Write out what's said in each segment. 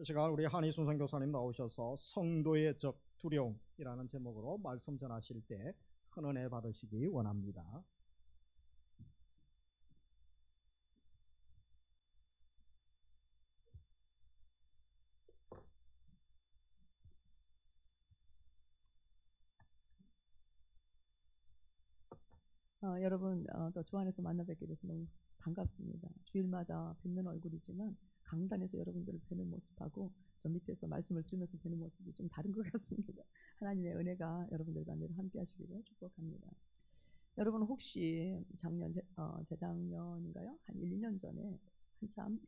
이 시간 우리 한희순 선교사님 나오셔서 성도의 적 두려움이라는 제목으로 말씀 전하실 때 큰 은혜 받으시기 원합니다. 여러분 또 주 안에서 만나 뵙게 돼서 너무 반갑습니다. 주일마다 뵙는 얼굴이지만 강단에서 여러분들을 뵈는 모습하고 저 밑에서 말씀을 들으면서 뵈는 모습이 좀 다른 것 같습니다. 하나님의 은혜가 여러분들과 늘 함께 하시기를 축복합니다. 여러분 혹시 재작년인가요? 한 1, 2년 전에 한참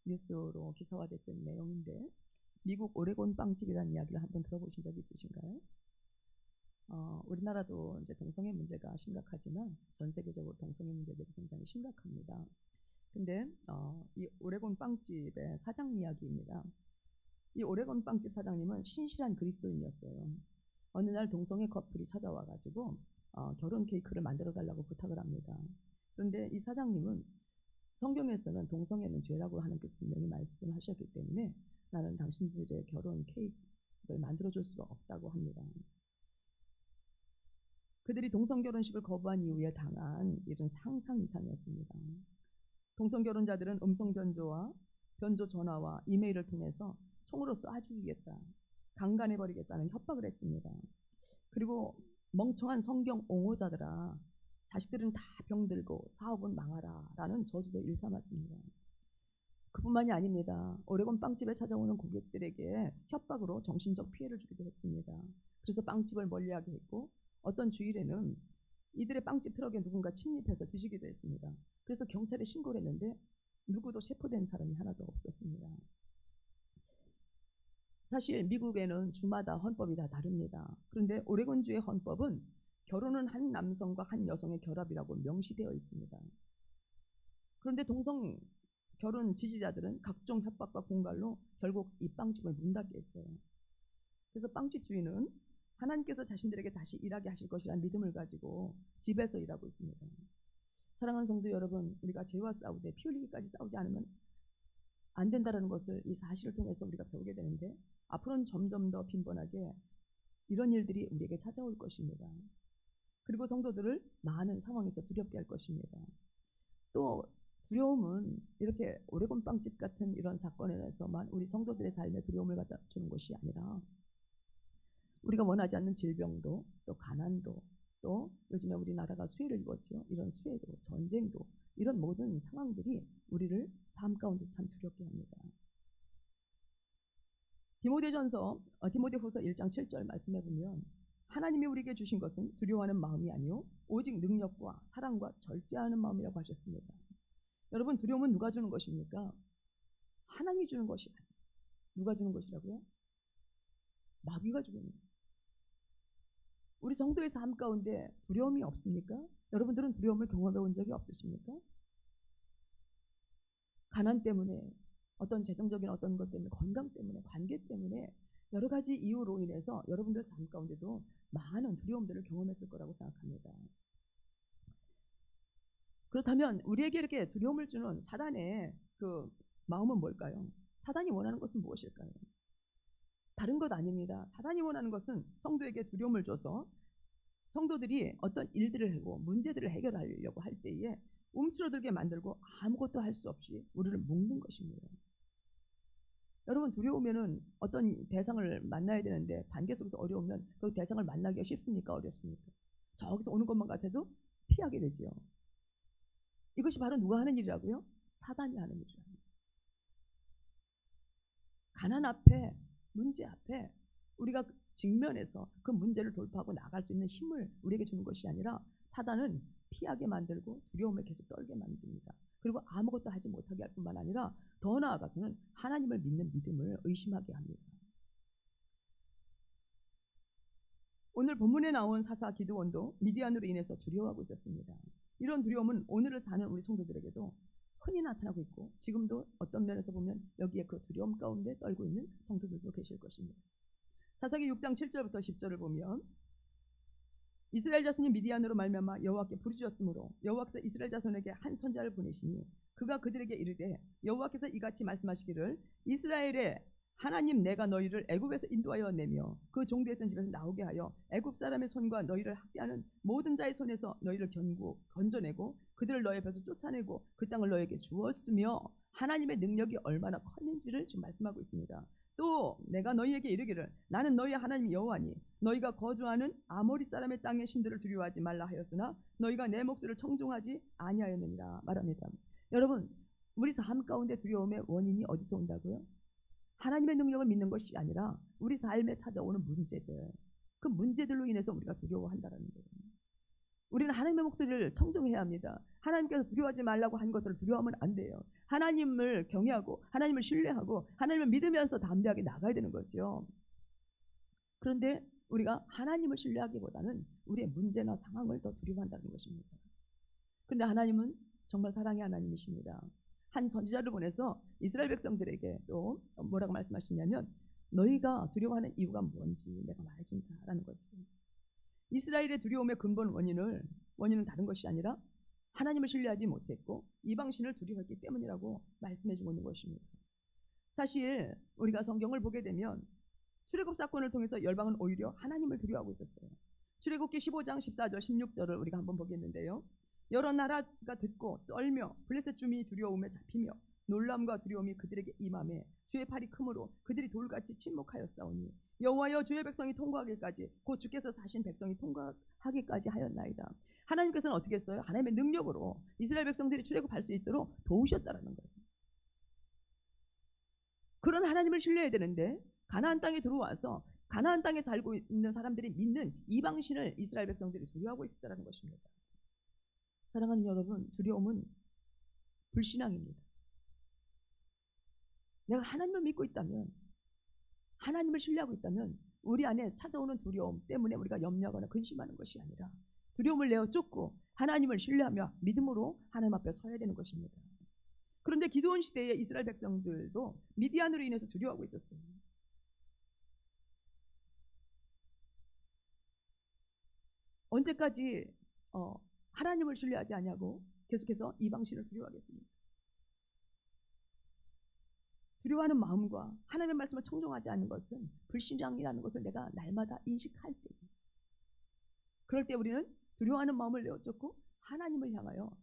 뉴스로 기사화됐던 내용인데 미국 오레곤 빵집이라는 이야기를 한번 들어보신 적 있으신가요? 우리나라도 이제 동성애 문제가 심각하지만 전 세계적으로 동성애 문제들이 굉장히 심각합니다. 근데 이 오레곤 빵집의 사장 이야기입니다. 이 오레곤 빵집 사장님은 신실한 그리스도인이었어요. 어느 날 동성애 커플이 찾아와가지고 결혼 케이크를 만들어 달라고 부탁을 합니다. 그런데 이 사장님은 성경에서는 동성애는 죄라고 하나님께서 분명히 말씀하셨기 때문에 나는 당신들의 결혼 케이크를 만들어 줄 수가 없다고 합니다. 그들이 동성결혼식을 거부한 이후에 당한 일은 상상 이상이었습니다. 동성결혼자들은 음성 변조와 변조 전화와 이메일을 통해서 총으로 쏴 죽이겠다, 강간해버리겠다는 협박을 했습니다. 그리고 멍청한 성경 옹호자들아, 자식들은 다 병들고 사업은 망하라 라는 저주도 일삼았습니다. 그뿐만이 아닙니다. 오레곤 빵집에 찾아오는 고객들에게 협박으로 정신적 피해를 주기도 했습니다. 그래서 빵집을 멀리하게 했고 어떤 주일에는 이들의 빵집 트럭에 누군가 침입해서 뒤지기도 했습니다. 그래서 경찰에 신고를 했는데 누구도 체포된 사람이 하나도 없었습니다. 사실 미국에는 주마다 헌법이 다 다릅니다. 그런데 오레곤주의 헌법은 결혼은 한 남성과 한 여성의 결합이라고 명시되어 있습니다. 그런데 동성 결혼 지지자들은 각종 협박과 공갈로 결국 이 빵집을 문 닫게 했어요. 그래서 빵집 주인은 하나님께서 자신들에게 다시 일하게 하실 것이라는 믿음을 가지고 집에서 일하고 있습니다. 사랑하는 성도 여러분, 우리가 죄와 싸우되 피 흘리기까지 싸우지 않으면 안 된다는 것을 이 사실을 통해서 우리가 배우게 되는데 앞으로는 점점 더 빈번하게 이런 일들이 우리에게 찾아올 것입니다. 그리고 성도들을 많은 상황에서 두렵게 할 것입니다. 또 두려움은 이렇게 오레곤 빵집 같은 이런 사건에서만 우리 성도들의 삶에 두려움을 갖다 주는 것이 아니라 우리가 원하지 않는 질병도, 또 가난도, 또 요즘에 우리나라가 수해를 입었죠. 이런 수해도, 전쟁도, 이런 모든 상황들이 우리를 삶 가운데서 참 두렵게 합니다. 디모데후서 1장 7절 말씀해 보면 하나님이 우리에게 주신 것은 두려워하는 마음이 아니요 오직 능력과 사랑과 절제하는 마음이라고 하셨습니다. 여러분, 두려움은 누가 주는 것입니까? 하나님이 주는 것이 아니에요. 누가 주는 것이라고요? 마귀가 주는 거예요. 우리 성도의 삶 가운데 두려움이 없습니까? 여러분들은 두려움을 경험해 본 적이 없으십니까? 가난 때문에, 어떤 재정적인 어떤 것 때문에, 건강 때문에, 관계 때문에 여러 가지 이유로 인해서 여러분들 삶 가운데도 많은 두려움들을 경험했을 거라고 생각합니다. 그렇다면 우리에게 이렇게 두려움을 주는 사단의 그 마음은 뭘까요? 사단이 원하는 것은 무엇일까요? 다른 것 아닙니다. 사단이 원하는 것은 성도에게 두려움을 줘서 성도들이 어떤 일들을 하고 문제들을 해결하려고 할 때에 움츠러들게 만들고 아무것도 할 수 없이 우리를 묶는 것입니다. 여러분, 두려우면은 어떤 대상을 만나야 되는데 관계 속에서 어려우면 그 대상을 만나기가 쉽습니까? 어렵습니까? 저기서 오는 것만 같아도 피하게 되지요. 이것이 바로 누가 하는 일이라고요? 사단이 하는 일이랍니다. 가난 앞에, 문제 앞에 우리가 직면해서 그 문제를 돌파하고 나갈 수 있는 힘을 우리에게 주는 것이 아니라 사단은 피하게 만들고 두려움을 계속 떨게 만듭니다. 그리고 아무것도 하지 못하게 할 뿐만 아니라 더 나아가서는 하나님을 믿는 믿음을 의심하게 합니다. 오늘 본문에 나온 사사 기드온도 미디안으로 인해서 두려워하고 있었습니다. 이런 두려움은 오늘을 사는 우리 성도들에게도 흔히 나타나고 있고 지금도 어떤 면에서 보면 여기에 그 두려움 가운데 떨고 있는 성도들도 계실 것입니다. 사사기 6장 7절부터 10절을 보면 이스라엘 자손이 미디안으로 말미암아 여호와께 부르짖었으므로 여호와께서 이스라엘 자손에게 한 선지자를 보내시니 그가 그들에게 이르되 여호와께서 이같이 말씀하시기를 이스라엘의 하나님 내가 너희를 애굽에서 인도하여 내며 그 종되었던 집에서 나오게 하여 애굽 사람의 손과 너희를 학대하는 모든 자의 손에서 너희를 건져내고 그들을 너희 앞에서 쫓아내고 그 땅을 너희에게 주었으며 하나님의 능력이 얼마나 컸는지를 지금 말씀하고 있습니다. 또 내가 너희에게 이르기를 나는 너희 하나님 여호와니 너희가 거주하는 아모리 사람의 땅의 신들을 두려워하지 말라 하였으나 너희가 내 목소리를 청종하지 아니하였느니라 말합니다. 여러분, 우리 삶 가운데 두려움의 원인이 어디서 온다고요? 하나님의 능력을 믿는 것이 아니라 우리 삶에 찾아오는 문제들, 그 문제들로 인해서 우리가 두려워한다는 거예요. 우리는 하나님의 목소리를 청종해야 합니다. 하나님께서 두려워하지 말라고 한 것들을 두려워하면 안 돼요. 하나님을 경외하고 하나님을 신뢰하고 하나님을 믿으면서 담대하게 나가야 되는 거죠. 그런데 우리가 하나님을 신뢰하기보다는 우리의 문제나 상황을 더 두려워한다는 것입니다. 그런데 하나님은 정말 사랑의 하나님이십니다. 한 선지자를 보내서 이스라엘 백성들에게 또 뭐라고 말씀하시냐면 너희가 두려워하는 이유가 뭔지 내가 말해준다라는 거죠. 이스라엘의 두려움의 근본 원인은 다른 것이 아니라 하나님을 신뢰하지 못했고 이방신을 두려워했기 때문이라고 말씀해주고 있는 것입니다. 사실 우리가 성경을 보게 되면 출애굽 사건을 통해서 열방은 오히려 하나님을 두려워하고 있었어요. 출애굽기 15장 14절 16절을 우리가 한번 보겠는데요. 여러 나라가 듣고 떨며 블레셋 주민이 두려움에 잡히며 놀람과 두려움이 그들에게 임하매 주의 팔이 크므로 그들이 돌같이 침묵하였사오니 여호와여 주의 백성이 통과하기까지 곧 주께서 사신 백성이 통과하기까지 하였나이다. 하나님께서는 어떻게 했어요? 하나님의 능력으로 이스라엘 백성들이 출애굽할 수 있도록 도우셨다라는 거예요. 그런 하나님을 신뢰해야 되는데 가나안 땅에 들어와서 가나안 땅에 살고 있는 사람들이 믿는 이방신을 이스라엘 백성들이 두려워하고 있었다는 것입니다. 사랑하는 여러분, 두려움은 불신앙입니다. 내가 하나님을 믿고 있다면, 하나님을 신뢰하고 있다면 우리 안에 찾아오는 두려움 때문에 우리가 염려하거나 근심하는 것이 아니라 두려움을 내어 쫓고 하나님을 신뢰하며 믿음으로 하나님 앞에 서야 되는 것입니다. 그런데 기드온 시대에 이스라엘 백성들도 미디안으로 인해서 두려워하고 있었어요. 언제까지 하나님을 신뢰하지 아니하고 계속해서 이방신을 두려워하겠습니까? 두려워하는 마음과 하나님의 말씀을 청종하지 않는 것은 불신앙이라는 것을 내가 날마다 인식할 때, 그럴 때 우리는 두려워하는 마음을 내어쫓고 하나님을 향하여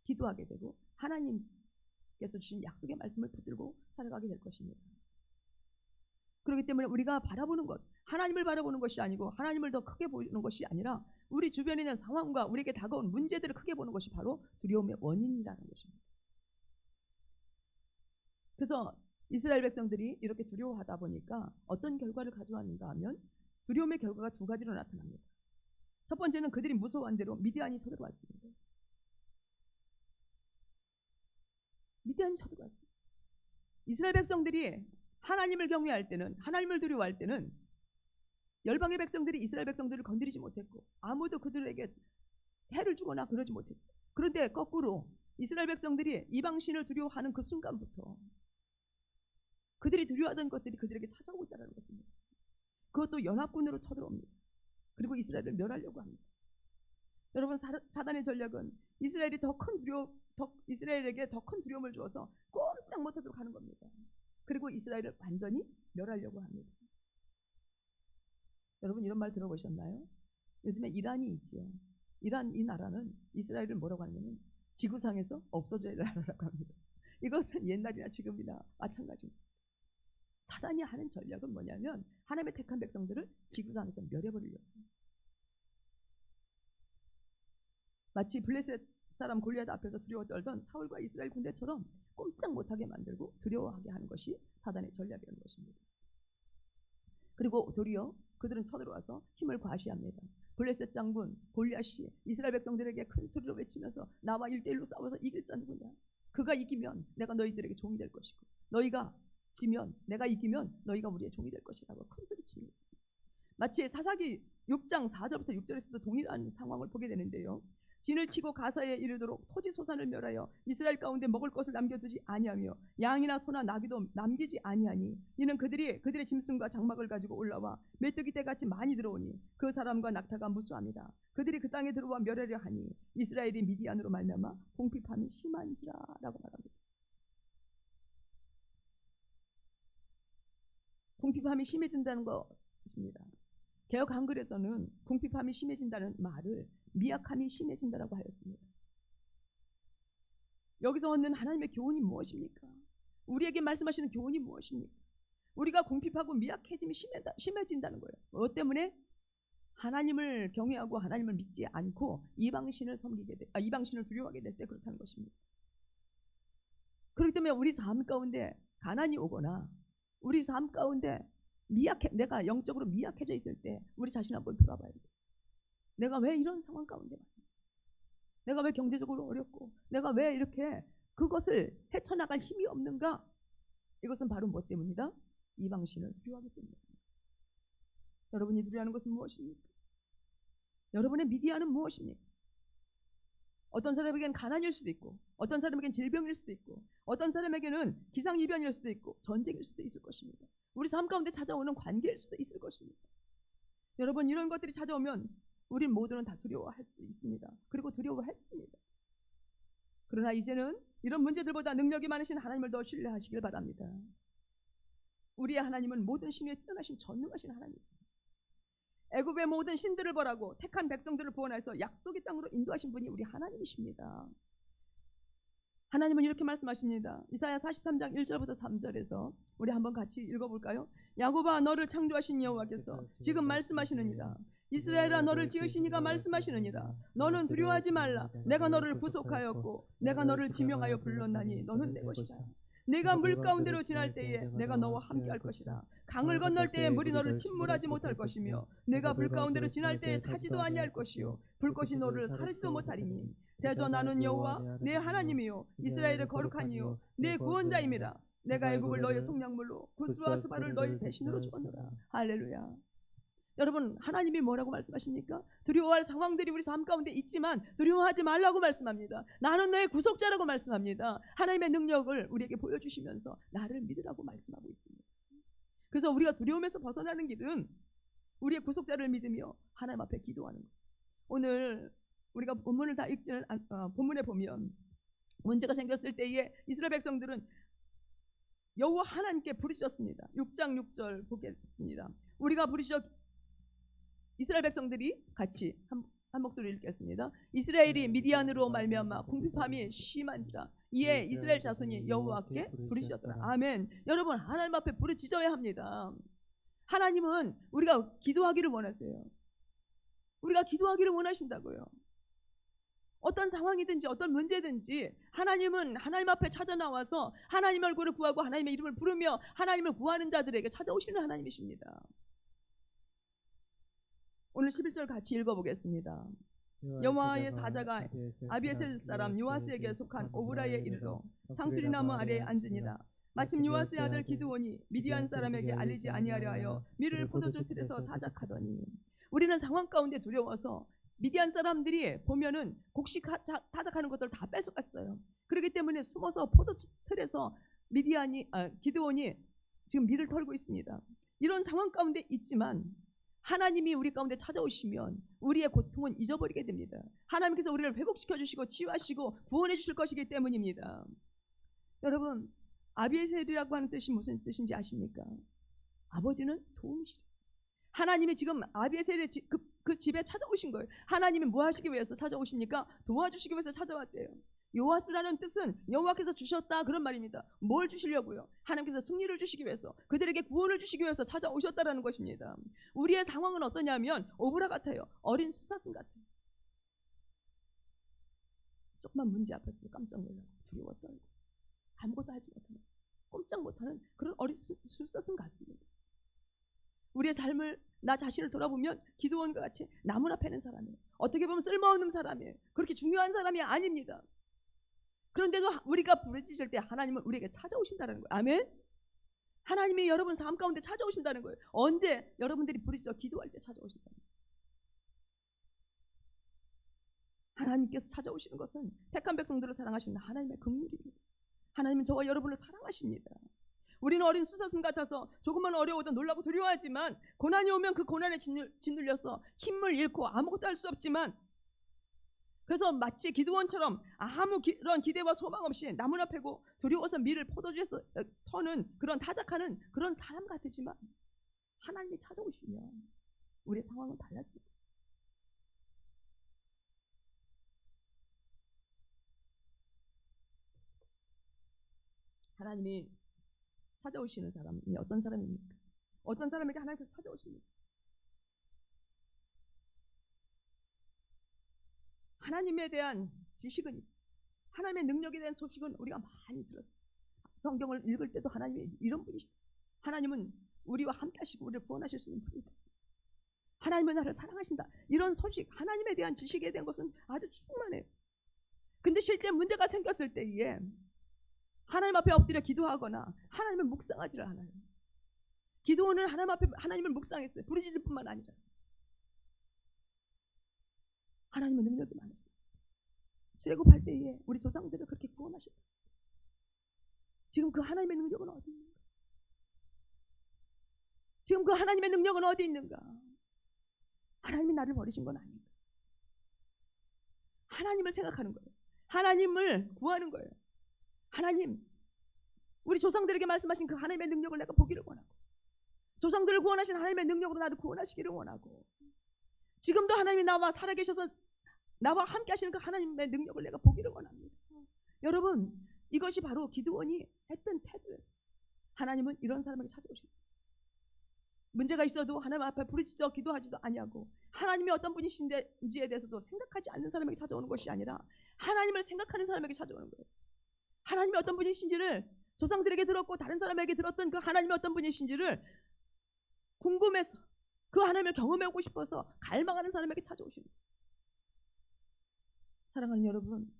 기도하게 되고 하나님께서 주신 약속의 말씀을 붙들고 살아가게 될 것입니다. 그렇기 때문에 우리가 바라보는 것, 하나님을 바라보는 것이 아니고 하나님을 더 크게 보는 것이 아니라 우리 주변에 있는 상황과 우리에게 다가온 문제들을 크게 보는 것이 바로 두려움의 원인이라는 것입니다. 그래서 이스라엘 백성들이 이렇게 두려워하다 보니까 어떤 결과를 가져왔는가 하면 두려움의 결과가 두 가지로 나타납니다. 첫 번째는 그들이 무서워한 대로 미디안이 쳐들어왔습니다. 미디안이 쳐들어왔습니다. 이스라엘 백성들이 하나님을 경외할 때는, 하나님을 두려워할 때는 열방의 백성들이 이스라엘 백성들을 건드리지 못했고 아무도 그들에게 해를 주거나 그러지 못했어요. 그런데 거꾸로 이스라엘 백성들이 이방신을 두려워하는 그 순간부터 그들이 두려워하던 것들이 그들에게 찾아오고 있다는 것입니다. 그것도 연합군으로 쳐들어옵니다. 그리고 이스라엘을 멸하려고 합니다. 여러분, 사단의 전략은 이스라엘에게 더 큰 두려움을 주어서 꼼짝 못하도록 하는 겁니다. 그리고 이스라엘을 완전히 멸하려고 합니다. 여러분, 이런 말 들어보셨나요? 요즘에 이란이 있지요. 이란 이 나라는 이스라엘을 뭐라고 하냐면 지구상에서 없어져야 나라라고 합니다. 이것은 옛날이나 지금이나 마찬가지입니다. 사단이 하는 전략은 뭐냐면 하나님의 택한 백성들을 지구상에서 멸해버리려고 합니다. 마치 블레셋 사람 골리앗 앞에서 두려워 떨던 사울과 이스라엘 군대처럼 꼼짝 못하게 만들고 두려워하게 하는 것이 사단의 전략이라는 것입니다. 그리고 도리어 그들은 쳐들어와서 힘을 과시합니다. 블레셋 장군 골리앗이 이스라엘 백성들에게 큰 소리로 외치면서 나와 1대1로 싸워서 이길 자 누구냐? 그가 이기면 내가 너희들에게 종이 될 것이고 너희가 지면 내가 이기면 너희가 우리의 종이 될 것이라고 큰 소리칩니다. 마치 사사기 6장 4절부터 6절에서도 동일한 상황을 보게 되는데요. 진을 치고 가사에 이르도록 토지 소산을 멸하여 이스라엘 가운데 먹을 것을 남겨두지 아니하며 양이나 소나 나귀도 남기지 아니하니 이는 그들의 짐승과 장막을 가지고 올라와 메뚜기 떼같이 많이 들어오니 그 사람과 낙타가 무수합니다. 그들이 그 땅에 들어와 멸하려 하니 이스라엘이 미디안으로 말미암아 궁핍함이 심한지라 라고 말합니다. 궁핍함이 심해진다는 것입니다. 개역 한글에서는 궁핍함이 심해진다는 말을 미약함이 심해진다라고 하였습니다. 여기서 얻는 하나님의 교훈이 무엇입니까? 우리에게 말씀하시는 교훈이 무엇입니까? 우리가 궁핍하고 미약해짐이 심해진다는 거예요. 무엇 때문에? 하나님을 경외하고 하나님을 믿지 않고 이방신을 이방신을 두려워하게 될 때 그렇다는 것입니다. 그렇기 때문에 우리 삶 가운데 가난이 오거나 우리 삶 가운데 내가 영적으로 미약해져 있을 때 우리 자신 한번 돌아봐야 돼요. 내가 왜 이런 상황 가운데 내가 왜 경제적으로 어렵고 내가 왜 이렇게 그것을 헤쳐나갈 힘이 없는가? 이것은 바로 무엇 때문이다? 이방신을 두려워하기 때문입니다. 여러분이 두려워하는 것은 무엇입니까? 여러분의 미디어는 무엇입니까? 어떤 사람에게는 가난일 수도 있고 어떤 사람에게는 질병일 수도 있고 어떤 사람에게는 기상이변일 수도 있고 전쟁일 수도 있을 것입니다. 우리 삶 가운데 찾아오는 관계일 수도 있을 것입니다. 여러분, 이런 것들이 찾아오면 우린 모두는 다 두려워할 수 있습니다. 그리고 두려워했습니다. 그러나 이제는 이런 문제들보다 능력이 많으신 하나님을 더 신뢰하시길 바랍니다. 우리의 하나님은 모든 신에 뛰어나신 전능하신 하나님입니다. 애굽의 모든 신들을 벌하고 택한 백성들을 구원하여서 약속의 땅으로 인도하신 분이 우리 하나님이십니다. 하나님은 이렇게 말씀하십니다. 이사야 43장 1절부터 3절에서 우리 한번 같이 읽어볼까요? 야곱아, 너를 창조하신 여호와께서 지금 말씀하시느니라. 이스라엘아, 너를 지으신 이가 말씀하시느니라. 너는 두려워하지 말라. 내가 너를 구속하였고 내가 너를 지명하여 불렀나니 너는 내 것이다. 내가 물 가운데로 지날 때에 내가 너와 함께 할 것이다. 강을 건널 때에 물이 너를 침몰하지 못할 것이며 내가 불 가운데로 지날 때에 타지도 아니할 것이요 불꽃이 너를 사르지도 못하리니 대저 나는 여호와 내 하나님이요 이스라엘의 거룩한 이요 내 구원자임이라. 내가 애굽을 너의 속량물로 구스와 스바를 너의 대신으로 주었노라. 할렐루야. 여러분, 하나님이 뭐라고 말씀하십니까? 두려워할 상황들이 우리 삶 가운데 있지만 두려워하지 말라고 말씀합니다. 나는 너의 구속자라고 말씀합니다. 하나님의 능력을 우리에게 보여주시면서 나를 믿으라고 말씀하고 있습니다. 그래서 우리가 두려움에서 벗어나는 길은 우리의 구속자를 믿으며 하나님 앞에 기도하는 것. 오늘 우리가 본문을 다 읽지는 본문에 보면 문제가 생겼을 때에 이스라엘 백성들은 여호와 하나님께 부르짖었습니다. 6장 6절 보겠습니다. 우리가 부르짖어 이스라엘 백성들이 같이 한 목소리를 읽겠습니다. 이스라엘이 미디안으로 말미암아 궁핍함이 심한지라 이에 이스라엘 자손이 여호와께 부르짖었더라. 아멘. 여러분, 하나님 앞에 부르짖어야 합니다. 하나님은 우리가 기도하기를 원하세요. 우리가 기도하기를 원하신다고요. 어떤 상황이든지 어떤 문제든지 하나님은 하나님 앞에 찾아 나와서 하나님 얼굴을 구하고 하나님의 이름을 부르며 하나님을 구하는 자들에게 찾아오시는 하나님이십니다. 오늘 11절 같이 읽어보겠습니다. 여호와의 사자가 아비에셀 사람 요아스에게 속한 오브라에 이르러 상수리 나무 아래에 앉으니라. 마침 요아스의 아들 기드온이 미디안 사람에게 알리지 아니하려 하여 밀을 포도주 틀에서 타작하더니. 우리는 상황 가운데 두려워서 미디안 사람들이 보면은 곡식 타작하는 것들을 다 뺏어갔어요. 그렇기 때문에 숨어서 포도주 틀에서 기드온이 지금 밀을 털고 있습니다. 이런 상황 가운데 있지만 하나님이 우리 가운데 찾아오시면 우리의 고통은 잊어버리게 됩니다. 하나님께서 우리를 회복시켜 주시고 치유하시고 구원해 주실 것이기 때문입니다. 여러분, 아비에셀이라고 하는 뜻이 무슨 뜻인지 아십니까? 아버지는 도우시리. 하나님이 지금 아비에셀의 그 집에 찾아오신 거예요. 하나님이 뭐 하시기 위해서 찾아오십니까? 도와주시기 위해서 찾아왔대요. 요아스라는 뜻은 여호와께서 주셨다 그런 말입니다. 뭘 주시려고요? 하나님께서 승리를 주시기 위해서, 그들에게 구원을 주시기 위해서 찾아오셨다라는 것입니다. 우리의 상황은 어떠냐면 오브라 같아요. 어린 수사슴 같아요. 조그만 문제 앞에서 깜짝 놀라고 두려워 떨고 아무것도 하지 못하는, 꼼짝 못하는 그런 어린 수사슴 같습니다. 우리의 삶을, 나 자신을 돌아보면 기드온과 같이 나무나 패는 사람이에요. 어떻게 보면 쓸모없는 사람이에요. 그렇게 중요한 사람이 아닙니다. 그런데도 우리가 부르짖을 때 하나님은 우리에게 찾아오신다는 거예요. 아멘. 하나님이 여러분 삶 가운데 찾아오신다는 거예요. 언제? 여러분들이 부르짖어 기도할 때 찾아오신다는 거예요. 하나님께서 찾아오시는 것은 택한 백성들을 사랑하시는 하나님의 긍휼입니다. 하나님은 저와 여러분을 사랑하십니다. 우리는 어린 수사슴 같아서 조금만 어려워도 놀라고 두려워하지만 고난이 오면 그 고난에 짓눌려서 힘을 잃고 아무것도 할 수 없지만, 그래서 마치 기드온처럼 아무 그런 기대와 소망 없이 나무나 패고 두려워서 밀을 포도주에서 터는 그런 타작하는 그런 사람 같지만 하나님이 찾아오시면 우리의 상황은 달라집니다. 하나님이 찾아오시는 사람이 어떤 사람입니까? 어떤 사람에게 하나님께서 찾아오십니까? 하나님에 대한 지식은 있어요. 하나님의 능력에 대한 소식은 우리가 많이 들었어요. 성경을 읽을 때도 하나님이 이런 분이시다. 하나님은 우리와 함께 하시고 우리를 구원하실 수 있는 분이다. 하나님은 나를 사랑하신다. 이런 소식, 하나님에 대한 지식에 대한 것은 아주 충만해요. 근데 실제 문제가 생겼을 때에 하나님 앞에 엎드려 기도하거나 하나님을 묵상하지를 않아요. 기도원은 하나님 앞에 하나님을 묵상했어요. 부르짖을 뿐만 아니라 하나님의 능력이 많았어요. 출애굽할 때에 우리 조상들을 그렇게 구원하셨다. 지금 그 하나님의 능력은 어디 있는가? 지금 그 하나님의 능력은 어디 있는가? 하나님이 나를 버리신 건 아닌가? 하나님을 생각하는 거예요. 하나님을 구하는 거예요. 하나님, 우리 조상들에게 말씀하신 그 하나님의 능력을 내가 보기를 원하고, 조상들을 구원하신 하나님의 능력으로 나를 구원하시기를 원하고, 지금도 하나님이 나와 살아계셔서 나와 함께 하시는 그 하나님의 능력을 내가 보기를 원합니다. 여러분, 이것이 바로 기드온이 했던 태도였어요. 하나님은 이런 사람에게 찾아오십니다. 문제가 있어도 하나님 앞에 부르짖어 기도하지도 아니하고 하나님이 어떤 분이신지에 대해서도 생각하지 않는 사람에게 찾아오는 것이 아니라 하나님을 생각하는 사람에게 찾아오는 거예요. 하나님이 어떤 분이신지를 조상들에게 들었고 다른 사람에게 들었던 그 하나님이 어떤 분이신지를 궁금해서 그 하나님을 경험해보고 싶어서 갈망하는 사람에게 찾아오십니다. 사랑하는 여러분,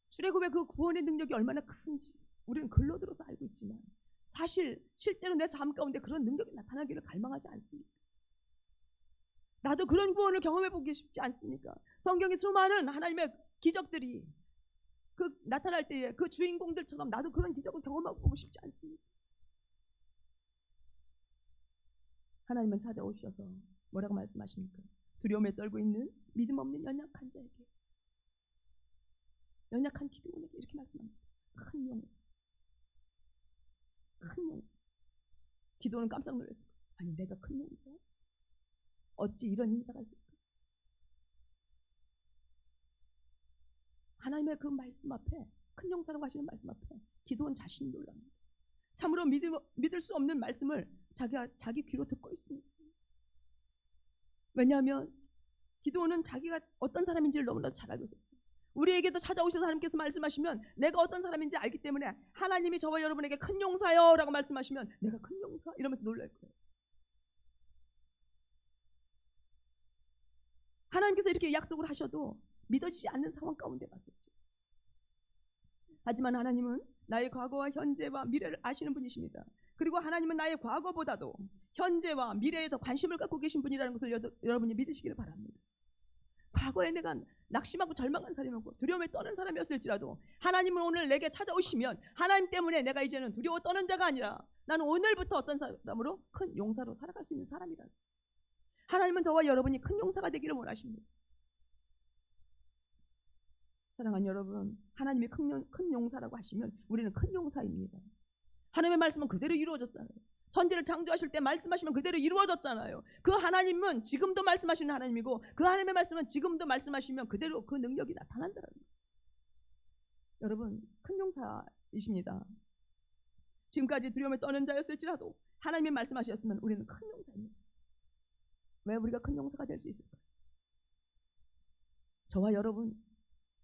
출애굽의 그 구원의 능력이 얼마나 큰지 우리는 글로 들어서 알고 있지만 사실 실제로 내 삶 가운데 그런 능력이 나타나기를 갈망하지 않습니까? 나도 그런 구원을 경험해보기 쉽지 않습니까? 성경에 수많은 하나님의 기적들이 그 나타날 때에 그 주인공들처럼 나도 그런 기적을 경험해보고 싶지 않습니다. 하나님은 찾아오셔서 뭐라고 말씀하십니까? 두려움에 떨고 있는 믿음 없는 연약한 자에게, 연약한 기드온에게 이렇게 말씀합니다. 큰 용사, 큰 용사. 기드온은 깜짝 놀랐어요. 아니, 내가 큰 용사야? 어찌 이런 인사가 있을까? 하나님의 그 말씀 앞에, 큰 용사라고 하시는 말씀 앞에 기드온 자신이 놀랍니다. 참으로 믿을 수 없는 말씀을 자기 귀로 듣고 있습니다. 왜냐하면 기드온은 자기가 어떤 사람인지를 너무나 잘 알고 있었어요. 우리에게도 찾아오셔서 하나님께서 말씀하시면 내가 어떤 사람인지 알기 때문에 하나님이 저와 여러분에게 큰 용사요 라고 말씀하시면 내가 큰 용사? 이러면서 놀랄 거예요. 하나님께서 이렇게 약속을 하셔도 믿어지지 않는 상황 가운데 갔었죠. 하지만 하나님은 나의 과거와 현재와 미래를 아시는 분이십니다. 그리고 하나님은 나의 과거보다도 현재와 미래에 더 관심을 갖고 계신 분이라는 것을 여러분이 믿으시기를 바랍니다. 과거에 내가 낙심하고 절망한 사람이고 두려움에 떠는 사람이었을지라도 하나님은 오늘 내게 찾아오시면 하나님 때문에 내가 이제는 두려워 떠는 자가 아니라 나는 오늘부터 어떤 사람으로 큰 용사로 살아갈 수 있는 사람이다. 하나님은 저와 여러분이 큰 용사가 되기를 원하십니다. 사랑하는 여러분, 하나님이 큰 용사라고 하시면 우리는 큰 용사입니다. 하나님의 말씀은 그대로 이루어졌잖아요. 천지를 창조하실 때 말씀하시면 그대로 이루어졌잖아요. 그 하나님은 지금도 말씀하시는 하나님이고 그 하나님의 말씀은 지금도 말씀하시면 그대로 그 능력이 나타난다는 거예요. 여러분, 큰 용사이십니다. 지금까지 두려움에 떠는 자였을지라도 하나님이 말씀하셨으면 우리는 큰 용사입니다. 왜 우리가 큰 용사가 될 수 있을까요? 저와 여러분,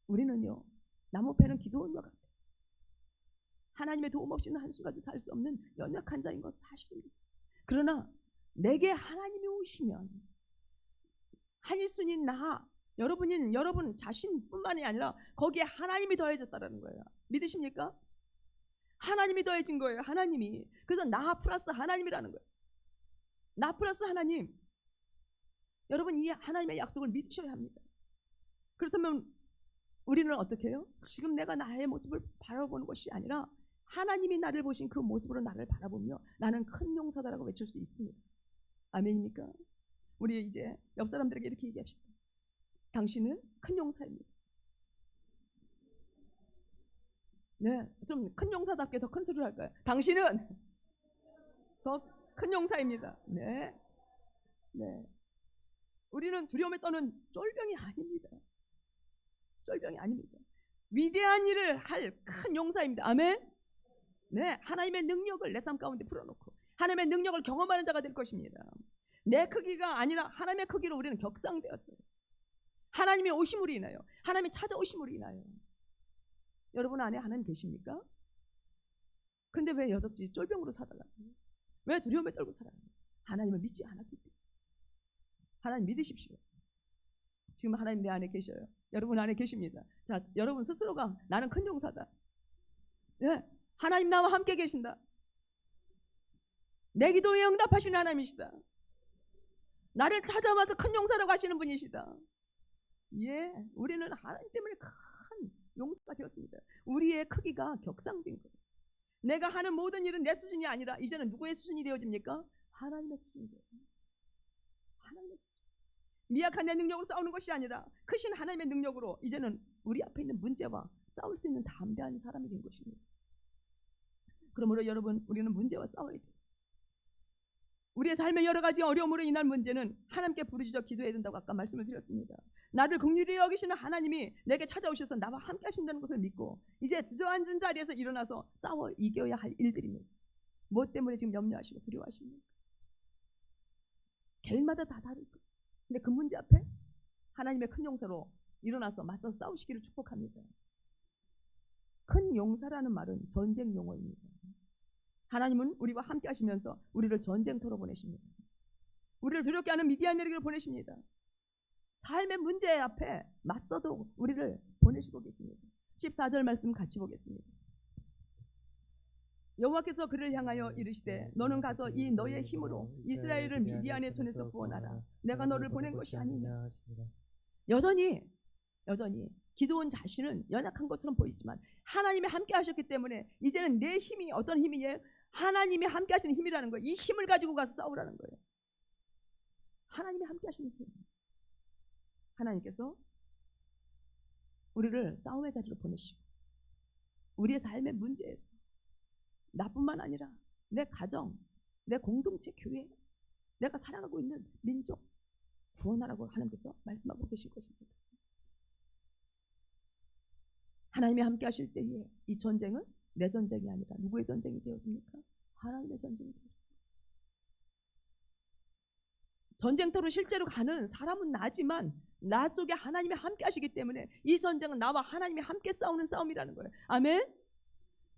우리는요, 나무 패는 기드온과 같아요. 하나님의 도움 없이는 한순간도 살 수 없는 연약한 자인 것 사실입니다. 그러나 내게 하나님이 오시면 한일순인 여러분 자신뿐만이 아니라 거기에 하나님이 더해졌다는 거예요. 믿으십니까? 하나님이 더해진 거예요. 하나님이. 그래서 나 플러스 하나님이라는 거예요. 나 플러스 하나님. 여러분, 이 하나님의 약속을 믿으셔야 합니다. 그렇다면 우리는 어떻게 해요? 지금 내가 나의 모습을 바라보는 것이 아니라 하나님이 나를 보신 그 모습으로 나를 바라보며 나는 큰 용사다라고 외칠 수 있습니다. 아멘입니까? 우리 이제 옆 사람들에게 이렇게 얘기합시다. 당신은 큰 용사입니다. 네, 좀 큰 용사답게 더 큰 소리를 할까요? 당신은 더 큰 용사입니다. 네. 네. 우리는 두려움에 떠는 쫄병이 아닙니다. 쫄병이 아닙니다. 위대한 일을 할 큰 용사입니다. 아멘. 네, 하나님의 능력을 내 삶 가운데 풀어놓고 하나님의 능력을 경험하는 자가 될 것입니다. 내 크기가 아니라 하나님의 크기로 우리는 격상되었어요. 하나님의 오심으로 인하여, 하나님의 찾아오심으로 인하여. 여러분 안에 하나님 계십니까? 근데 왜 여적지 쫄병으로 살아가요? 왜 두려움에 떨고 살아요? 하나님을 믿지 않았기 때문에. 하나님 믿으십시오. 지금 하나님 내 안에 계셔요. 여러분 안에 계십니다. 자, 여러분 스스로가 나는 큰 용사다. 네, 하나님 나와 함께 계신다. 내 기도에 응답하시는 하나님이시다. 나를 찾아와서 큰 용사라고 하시는 분이시다. 예, 우리는 하나님 때문에 큰 용사가 되었습니다. 우리의 크기가 격상된 거예요. 내가 하는 모든 일은 내 수준이 아니라 이제는 누구의 수준이 되어집니까? 하나님의 수준이 되어집니다. 하나님의 수준. 미약한 내 능력으로 싸우는 것이 아니라 크신 하나님의 능력으로 이제는 우리 앞에 있는 문제와 싸울 수 있는 담대한 사람이 된 것입니다. 그러므로 여러분, 우리는 문제와 싸워야 돼요. 우리의 삶의 여러 가지 어려움으로 인한 문제는 하나님께 부르짖어 기도해야 된다고 아까 말씀을 드렸습니다. 나를 긍휼히 여기시는 하나님이 내게 찾아오셔서 나와 함께 하신다는 것을 믿고 이제 주저앉은 자리에서 일어나서 싸워 이겨야 할 일들입니다. 무엇 때문에 지금 염려하시고 두려워하십니까? 개인마다 다 다를 거예요. 근데 그 문제 앞에 하나님의 큰 용사로 일어나서 맞서 싸우시기를 축복합니다. 큰 용사라는 말은 전쟁 용어입니다. 하나님은 우리와 함께 하시면서 우리를 전쟁터로 보내십니다. 우리를 두렵게 하는 미디안에게 보내십니다. 삶의 문제 앞에 맞서도 우리를 보내시고 계십니다. 14절 말씀 같이 보겠습니다. 여호와께서 그를 향하여 이르시되 너는 가서 이 너의 힘으로 이스라엘을 미디안의 손에서 구원하라. 내가 너를 보낸 것이 아니냐. 여전히 기드온 자신은 연약한 것처럼 보이지만 하나님이 함께 하셨기 때문에 이제는 내 힘이 어떤 힘이냐? 하나님이 함께 하시는 힘이라는 거예요. 이 힘을 가지고 가서 싸우라는 거예요. 하나님이 함께 하시는 힘. 하나님께서 우리를 싸움의 자리로 보내시고 우리의 삶의 문제에서 나뿐만 아니라 내 가정, 내 공동체, 교회, 내가 살아가고 있는 민족 구원하라고 하나님께서 말씀하고 계실 것입니다. 하나님이 함께 하실 때에 이 전쟁은 내 전쟁이 아니라 누구의 전쟁이 되어집니까? 하나님의 전쟁이 되어집니다. 전쟁터로 실제로 가는 사람은 나지만 나 속에 하나님이 함께 하시기 때문에 이 전쟁은 나와 하나님이 함께 싸우는 싸움이라는 거예요. 아멘?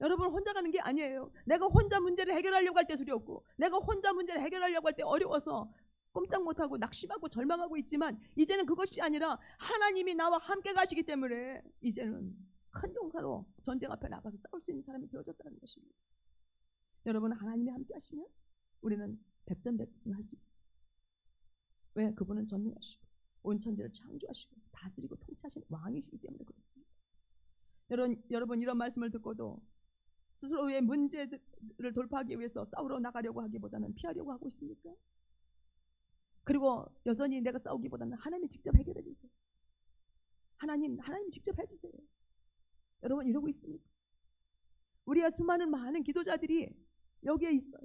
여러분 혼자 가는 게 아니에요. 내가 혼자 문제를 해결하려고 할 때 두렵고 내가 혼자 문제를 해결하려고 할 때 어려워서 꼼짝 못하고 낙심하고 절망하고 있지만 이제는 그것이 아니라 하나님이 나와 함께 가시기 때문에 이제는 큰 용사로 전쟁 앞에 나가서 싸울 수 있는 사람이 되어졌다는 것입니다. 여러분 하나님이 함께 하시면 우리는 백전백승할 수 있어요. 왜? 그분은 전능하시고 온 천지를 창조하시고 다스리고 통치하신 왕이시기 때문에 그렇습니다. 여러분 이런 말씀을 듣고도 스스로의 문제를 돌파하기 위해서 싸우러 나가려고 하기보다는 피하려고 하고 있습니까? 그리고 여전히 내가 싸우기보다는 하나님이 직접 해결해 주세요. 하나님이 직접 해주세요. 여러분 이러고 있습니까? 우리가 수많은 많은 기도자들이 여기에 있어요.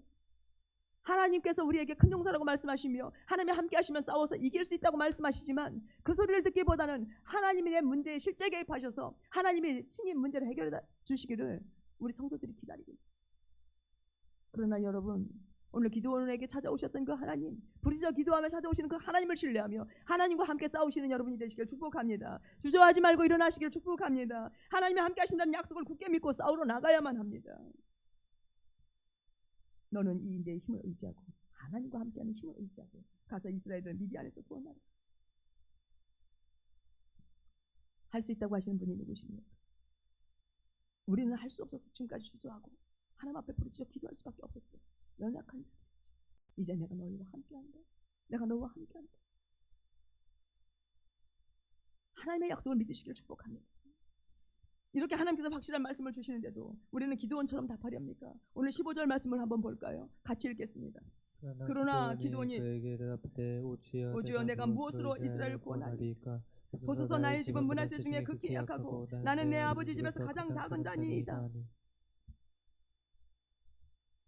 하나님께서 우리에게 큰 용사라고 말씀하시며 하나님이 함께 하시면 싸워서 이길 수 있다고 말씀하시지만 그 소리를 듣기보다는 하나님이 내 문제에 실제 개입하셔서 하나님이 친히 문제를 해결해 주시기를 우리 성도들이 기다리고 있어요. 그러나 여러분 오늘 기도원에게 찾아오셨던 그 하나님, 부르짖어 기도하며 찾아오시는 그 하나님을 신뢰하며 하나님과 함께 싸우시는 여러분이 되시길 축복합니다. 주저하지 말고 일어나시길 축복합니다. 하나님이 함께 하신다는 약속을 굳게 믿고 싸우러 나가야만 합니다. 너는 이 내 힘을 의지하고 하나님과 함께하는 힘을 의지하고 가서 이스라엘을 미디안에서 구원하라. 할 수 있다고 하시는 분이 누구십니까? 우리는 할 수 없어서 지금까지 주저하고 하나님 앞에 부르짖어 기도할 수밖에 없었대. 연약한 자들이죠. 이제 내가 너희와 함께한다. 내가 너와 함께한다. 하나님의 약속을 믿으시길 축복합니다. 이렇게 하나님께서 확실한 말씀을 주시는데도 우리는 기드온처럼 답하렵니까? 오늘 15절 말씀을 한번 볼까요? 같이 읽겠습니다. 그러나 기드온이 그에게 대답하되 오주여 내가 무엇으로 이스라엘을 구원하리까? 보소서 나의 집은 므낫세 중에 극히 약하고 나는 내 아버지 집에서 가장 작은 자니이다.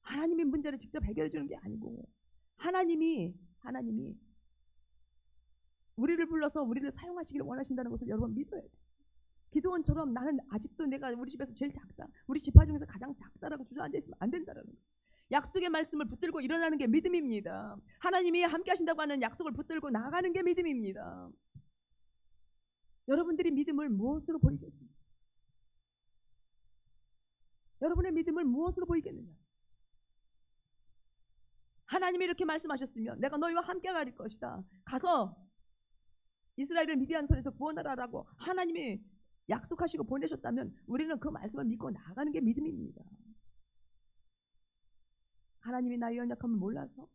하나님이 문제를 직접 해결해 주는 게 아니고 하나님이 우리를 불러서 우리를 사용하시기를 원하신다는 것을 여러분 믿어야 돼요. 기도원처럼 나는 아직도 내가 우리 집에서 제일 작다, 우리 지파 중에서 가장 작다라고 주저앉아 있으면 안 된다는 거예요. 약속의 말씀을 붙들고 일어나는 게 믿음입니다. 하나님이 함께 하신다고 하는 약속을 붙들고 나가는 게 믿음입니다. 여러분들이 믿음을 무엇으로 보이겠습니까? 여러분의 믿음을 무엇으로 보이겠느냐? 하나님이 이렇게 말씀하셨으면 내가 너희와 함께 갈 것이다, 가서 이스라엘을 미디안 손에서 구원하라라고 하나님이 약속하시고 보내셨다면 우리는 그 말씀을 믿고 나가는 게 믿음입니다. 하나님이 나의 연약함을 몰라서?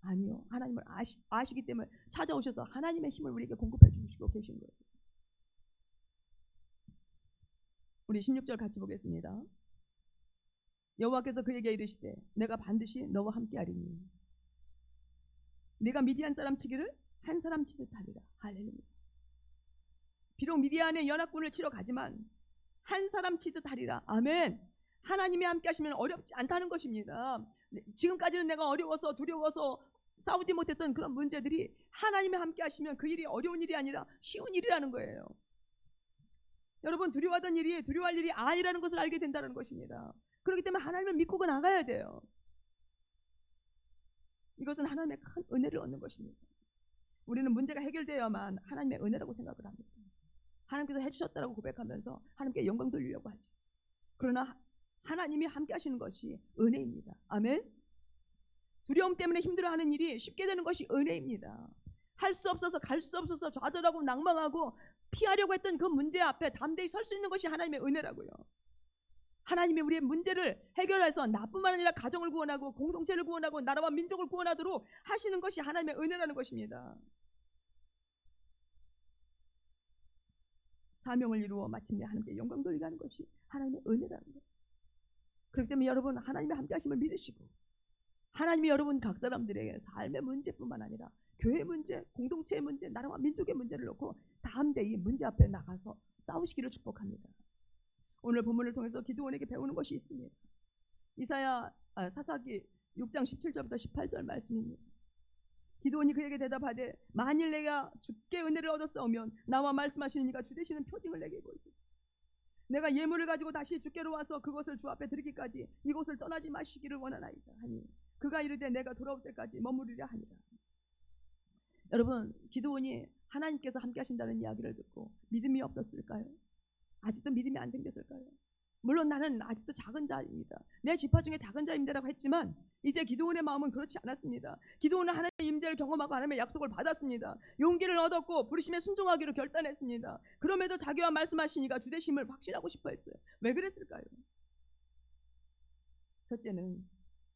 아니요, 하나님을 아시기 때문에 찾아오셔서 하나님의 힘을 우리에게 공급해 주시고 계신 거예요. 우리 16절 같이 보겠습니다. 여호와께서 그에게 이르시되 내가 반드시 너와 함께하리니 네가 미디안 사람 치기를 한 사람 치듯 하리라. 할렐루야. 비록 미디안의 연합군을 치러 가지만 한 사람 치듯 하리라. 아멘. 하나님이 함께 하시면 어렵지 않다는 것입니다. 지금까지는 내가 어려워서 두려워서 싸우지 못했던 그런 문제들이 하나님이 함께 하시면 그 일이 어려운 일이 아니라 쉬운 일이라는 거예요. 여러분, 두려워하던 일이 두려워할 일이 아니라는 것을 알게 된다는 것입니다. 그렇기 때문에 하나님을 믿고 나가야 돼요. 이것은 하나님의 큰 은혜를 얻는 것입니다. 우리는 문제가 해결되어야만 하나님의 은혜라고 생각을 합니다. 하나님께서 해주셨다라고 고백하면서 하나님께 영광 돌리려고 하지. 그러나 하나님이 함께 하시는 것이 은혜입니다. 아멘. 두려움 때문에 힘들어하는 일이 쉽게 되는 것이 은혜입니다. 할 수 없어서 갈 수 없어서 좌절하고 낭망하고 피하려고 했던 그 문제 앞에 담대히 설 수 있는 것이 하나님의 은혜라고요. 하나님이 우리의 문제를 해결해서 나뿐만 아니라 가정을 구원하고 공동체를 구원하고 나라와 민족을 구원하도록 하시는 것이 하나님의 은혜라는 것입니다. 사명을 이루어 마침내 하나님께 영광 돌리게 하는 것이 하나님의 은혜라는 거예요. 그렇기 때문에 여러분, 하나님의 함께 하심을 믿으시고 하나님이 여러분 각 사람들에게 삶의 문제뿐만 아니라 교회 문제, 공동체의 문제, 나라와 민족의 문제를 놓고 담대히 문제 앞에 나가서 싸우시기를 축복합니다. 오늘 본문을 통해서 기드온에게 배우는 것이 있습니다. 사사기 6장 17절부터 18절 말씀입니다. 기드온이 그에게 대답하되 만일 내가 주께 은혜를 얻었사오면 나와 말씀하시는 이가 주 되시는 표징을 내게 보이소서. 내가 예물을 가지고 다시 주께로 와서 그것을 주 앞에 드리기까지 이곳을 떠나지 마시기를 원하나이다 하니 그가 이르되 내가 돌아올 때까지 머무르려 하니라. 여러분, 기드온이 하나님께서 함께 하신다는 이야기를 듣고 믿음이 없었을까요? 아직도 믿음이 안 생겼을까요? 물론 나는 아직도 작은 자입니다, 내 지파 중에 작은 자입니다라고 했지만 이제 기드온의 마음은 그렇지 않았습니다. 기드온은 하나님의 임재를 경험하고 하나님의 약속을 받았습니다. 용기를 얻었고 부르심에 순종하기로 결단했습니다. 그럼에도 자기와 말씀하시니가 주되심을 확신하고 싶어 했어요. 왜 그랬을까요? 첫째는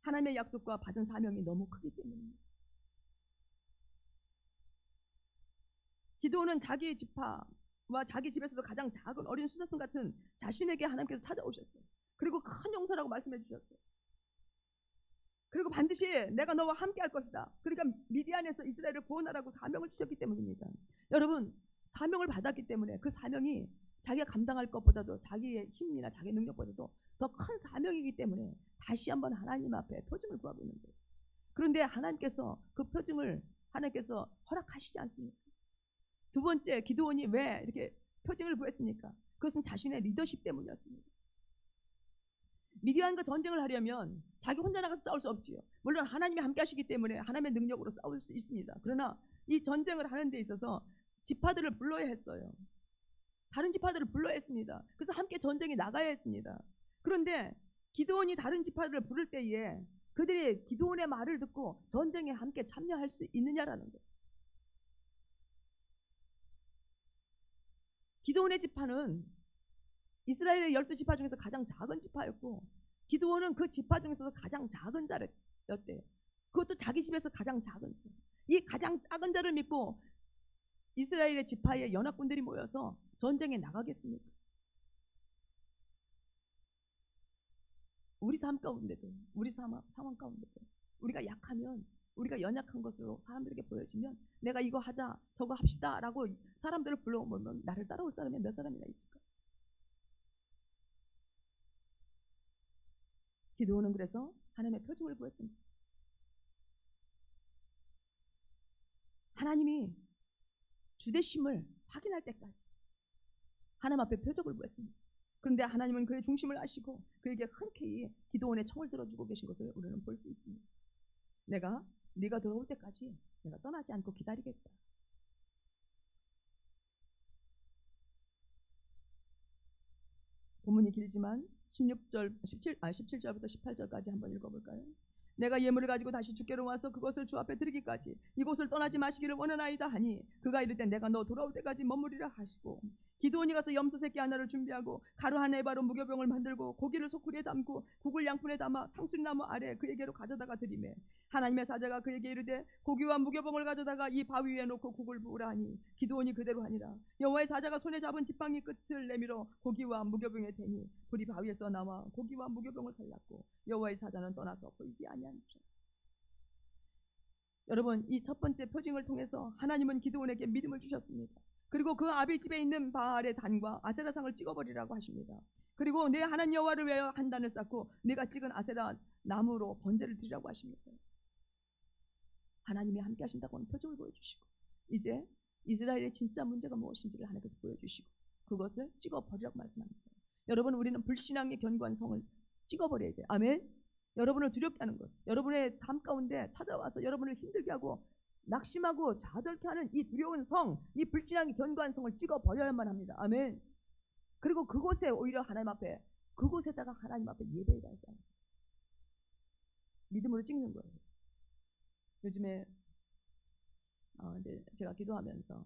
하나님의 약속과 받은 사명이 너무 크기 때문입니다. 기드온은 자기 지파와 자기 집에서도 가장 작은 어린 수사슴 같은 자신에게 하나님께서 찾아오셨어요. 그리고 큰 용사라고 말씀해 주셨어요. 그리고 반드시 내가 너와 함께 할 것이다. 그러니까 미디안에서 이스라엘을 구원하라고 사명을 주셨기 때문입니다. 여러분, 사명을 받았기 때문에 그 사명이 자기가 감당할 것보다도 자기의 힘이나 자기의 능력보다도 더 큰 사명이기 때문에 다시 한번 하나님 앞에 표징을 구하고 있는 거예요. 그런데 하나님께서 그 표징을 하나님께서 허락하시지 않습니까? 두 번째, 기드온이 왜 이렇게 표징을 구했습니까? 그것은 자신의 리더십 때문이었습니다. 미디안과 전쟁을 하려면 자기 혼자 나가서 싸울 수 없지요. 물론 하나님이 함께 하시기 때문에 하나님의 능력으로 싸울 수 있습니다. 그러나 이 전쟁을 하는 데 있어서 지파들을 불러야 했어요. 다른 지파들을 불러야 했습니다. 그래서 함께 전쟁에 나가야 했습니다. 그런데 기드온이 다른 지파들을 부를 때에 그들이 기드온의 말을 듣고 전쟁에 함께 참여할 수 있느냐라는 거예요. 기드온의 지파는 이스라엘의 12지파 중에서 가장 작은 지파였고 기드온은 그 지파 중에서 가장 작은 자였대요. 그것도 자기 집에서 가장 작은 자. 이 가장 작은 자를 믿고 이스라엘의 지파의 연합군들이 모여서 전쟁에 나가겠습니까? 우리 삶 가운데도, 우리 상황 가운데도 우리가 약하면, 우리가 연약한 것으로 사람들에게 보여지면 내가 이거 하자 저거 합시다 라고 사람들을 불러오면 나를 따라올 사람이 몇 사람이나 있을까? 기드온은 그래서 하나님의 표징을 보였던 거예요. 하나님이 주되심을 확인할 때까지 하나님 앞에 표적을 보였습니다. 그런데 하나님은 그의 중심을 아시고 그에게 흔쾌히 기도원의 청을 들어주고 계신 것을 우리는 볼 수 있습니다. 네가 돌아올 때까지 내가 떠나지 않고 기다리겠다. 본문이 길지만 17절부터 18절까지 한번 읽어볼까요? 내가 예물을 가지고 다시 주께로 와서 그것을 주 앞에 드리기까지 이곳을 떠나지 마시기를 원하나이다 하니 그가 이르되 내가 너 돌아올 때까지 머무리라 하시고 기드온이 가서 염소 새끼 하나를 준비하고 가루 한 에바로 무교병을 만들고 고기를 소쿠리에 담고 국을 양푼에 담아 상수리나무 아래 그에게로 가져다가 드리매 하나님의 사자가 그에게 이르되 고기와 무교병을 가져다가 이 바위 위에 놓고 국을 부으라 하니 기드온이 그대로 하니라. 여호와의 사자가 손에 잡은 지팡이 끝을 내밀어 고기와 무교병에 대니 불이 바위에서 나와 고기와 무교병을 살랐고 여호와의 사자는 떠나서 보이지 아니한지라. 여러분, 이 첫 번째 표징을 통해서 하나님은 기드온에게 믿음을 주셨습니다. 그리고 그 아비 집에 있는 바알의 단과 아세라상을 찍어버리라고 하십니다. 그리고 내 하나님 여호와를 위하여 한 단을 쌓고 내가 찍은 아세라 나무로 번제를 드리라고 하십니다. 하나님이 함께 하신다고 하는 표적을 보여주시고 이제 이스라엘의 진짜 문제가 무엇인지를 하나님께서 보여주시고 그것을 찍어버리라고 말씀합니다. 여러분, 우리는 불신앙의 견고한 성을 찍어버려야 돼요. 아멘. 여러분을 두렵게 하는 것, 여러분의 삶 가운데 찾아와서 여러분을 힘들게 하고 낙심하고 좌절케 하는 이 두려운 성, 이 불신앙의 견고한 성을 찍어버려야만 합니다. 아멘. 그리고 그곳에 오히려 하나님 앞에, 그곳에다가 하나님 앞에 예배를 드려요. 믿음으로 찍는 거예요. 요즘에 이제 제가 기도하면서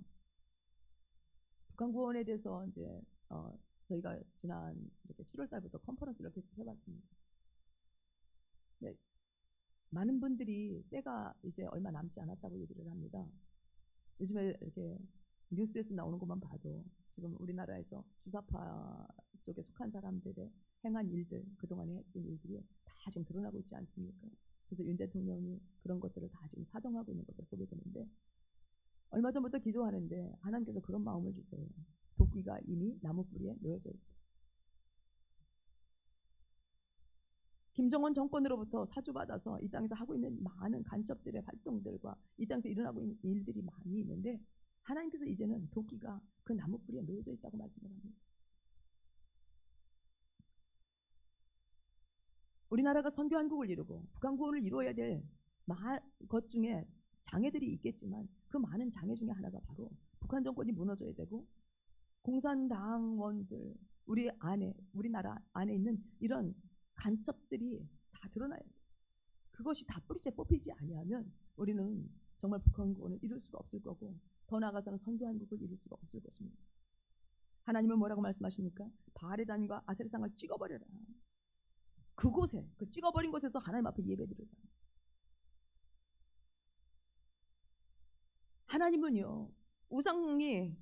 북한 구원에 대해서 이제 저희가 지난 이렇게 7월 달부터 컨퍼런스를 계속 해봤습니다. 네, 많은 분들이 때가 이제 얼마 남지 않았다고 얘기를 합니다. 요즘에 이렇게 뉴스에서 나오는 것만 봐도 지금 우리나라에서 주사파 쪽에 속한 사람들의 행한 일들, 그동안에 했던 일들이 다 지금 드러나고 있지 않습니까? 그래서 윤 대통령이 그런 것들을 다 지금 사정하고 있는 것을 보게 되는데 얼마 전부터 기도하는데 하나님께서 그런 마음을 주세요. 도끼가 이미 나무 뿌리에 놓여져 있다. 김정은 정권으로부터 사주받아서 이 땅에서 하고 있는 많은 간첩들의 활동들과 이 땅에서 일어나고 있는 일들이 많이 있는데 하나님께서 이제는 도끼가 그 나무 뿌리에 놓여져 있다고 말씀을 합니다. 우리나라가 선교 한국을 이루고 북한 구원을 이루어야 될 것 중에 장애들이 있겠지만 그 많은 장애 중에 하나가 바로 북한 정권이 무너져야 되고 공산당원들, 우리나라 안에 있는 이런 간첩들이 다 드러나야 돼요. 그것이 다 뿌리째 뽑히지 아니하면 우리는 정말 북한 구원을 이룰 수가 없을 거고 더 나아가서는 선교 한국을 이룰 수가 없을 것입니다. 하나님은 뭐라고 말씀하십니까? 바알의 단과 아세라상을 찍어버려라. 그곳에, 그 찍어버린 곳에서 하나님 앞에 예배드려라. 하나님은요, 우상이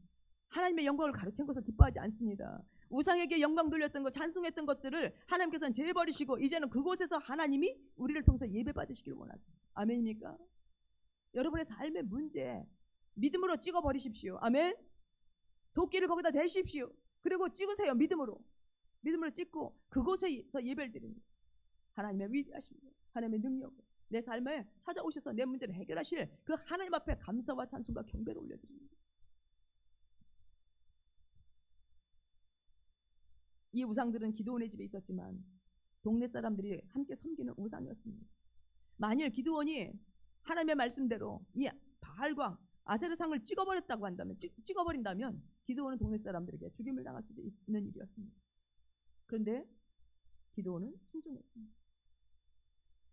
하나님의 영광을 가르친 것을 기뻐하지 않습니다. 우상에게 영광 돌렸던 것, 찬송했던 것들을 하나님께서는 제해버리시고 이제는 그곳에서 하나님이 우리를 통해서 예배받으시기를 원하세요. 아멘입니까? 여러분의 삶의 문제 믿음으로 찍어버리십시오. 아멘. 도끼를 거기다 대십시오. 그리고 찍으세요. 믿음으로 찍고 그곳에서 예배를 드립니다. 하나님의 위대하십니다. 하나님의 능력을 내 삶에 찾아오셔서 내 문제를 해결하실 그 하나님 앞에 감사와 찬송과 경배를 올려드립니다. 이 우상들은 기드온의 집에 있었지만 동네 사람들이 함께 섬기는 우상이었습니다. 만일 기드온이 하나님의 말씀대로 이 바알과 아세라상을 찍어버렸다고 한다면, 찍어버린다면 기드온은 동네 사람들에게 죽임을 당할 수도 있는 일이었습니다. 그런데 기드온은 순종했습니다.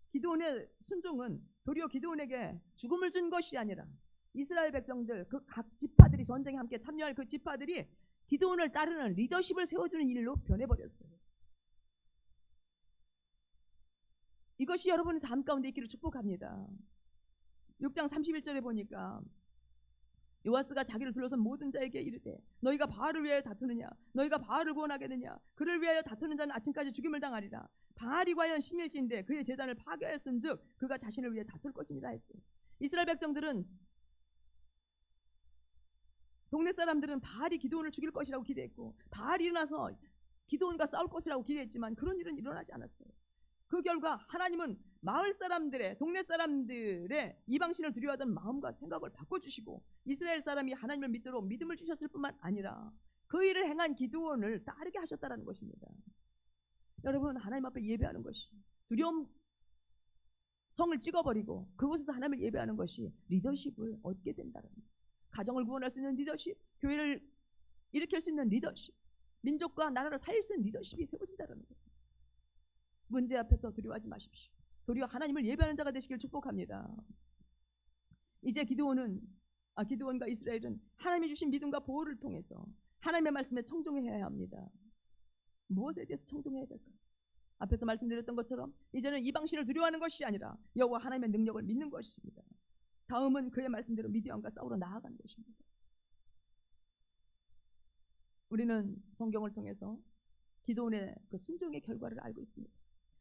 기드온의 순종은 도리어 기드온에게 죽음을 준 것이 아니라 이스라엘 백성들, 그 각 지파들이 전쟁에 함께 참여할 그 지파들이 기드온을 따르는 리더십을 세워주는 일로 변해버렸어요. 이것이 여러분의 삶 가운데 있기를 축복합니다. 6장 31절에 보니까 요아스가 자기를 둘러선 모든 자에게 이르되 너희가 바알을 위하여 다투느냐? 너희가 바알을 구원하겠느냐? 그를 위하여 다투는 자는 아침까지 죽임을 당하리라. 바알이 과연 신일지인데 그의 제단을 파괴하였은즉 그가 자신을 위해 다툴 것이니라 했어요. 이스라엘 백성들은, 동네 사람들은 바알이 기드온을 죽일 것이라고 기대했고 바알이 일어나서 기드온과 싸울 것이라고 기대했지만 그런 일은 일어나지 않았어요. 그 결과 하나님은 마을 사람들의, 동네 사람들의 이방신을 두려워하던 마음과 생각을 바꿔주시고 이스라엘 사람이 하나님을 믿도록 믿음을 주셨을 뿐만 아니라 그 일을 행한 기드온을 따르게 하셨다는 것입니다. 여러분, 하나님 앞에 예배하는 것이, 두려움 성을 찍어버리고 그곳에서 하나님을 예배하는 것이 리더십을 얻게 된다는 거예요. 가정을 구원할 수 있는 리더십, 교회를 일으킬 수 있는 리더십, 민족과 나라를 살릴 수 있는 리더십이 세워진다는 거예요. 문제 앞에서 두려워하지 마십시오. 도리어 하나님을 예배하는 자가 되시길 축복합니다. 이제 기드온과 이스라엘은 하나님이 주신 믿음과 보호를 통해서 하나님의 말씀에 청종해야 합니다. 무엇에 대해서 청종해야 될까요? 앞에서 말씀드렸던 것처럼 이제는 이방신을 두려워하는 것이 아니라 여호와 하나님의 능력을 믿는 것입니다. 다음은 그의 말씀대로 미디안과 싸우러 나아가는 것입니다. 우리는 성경을 통해서 기드온의 그 순종의 결과를 알고 있습니다.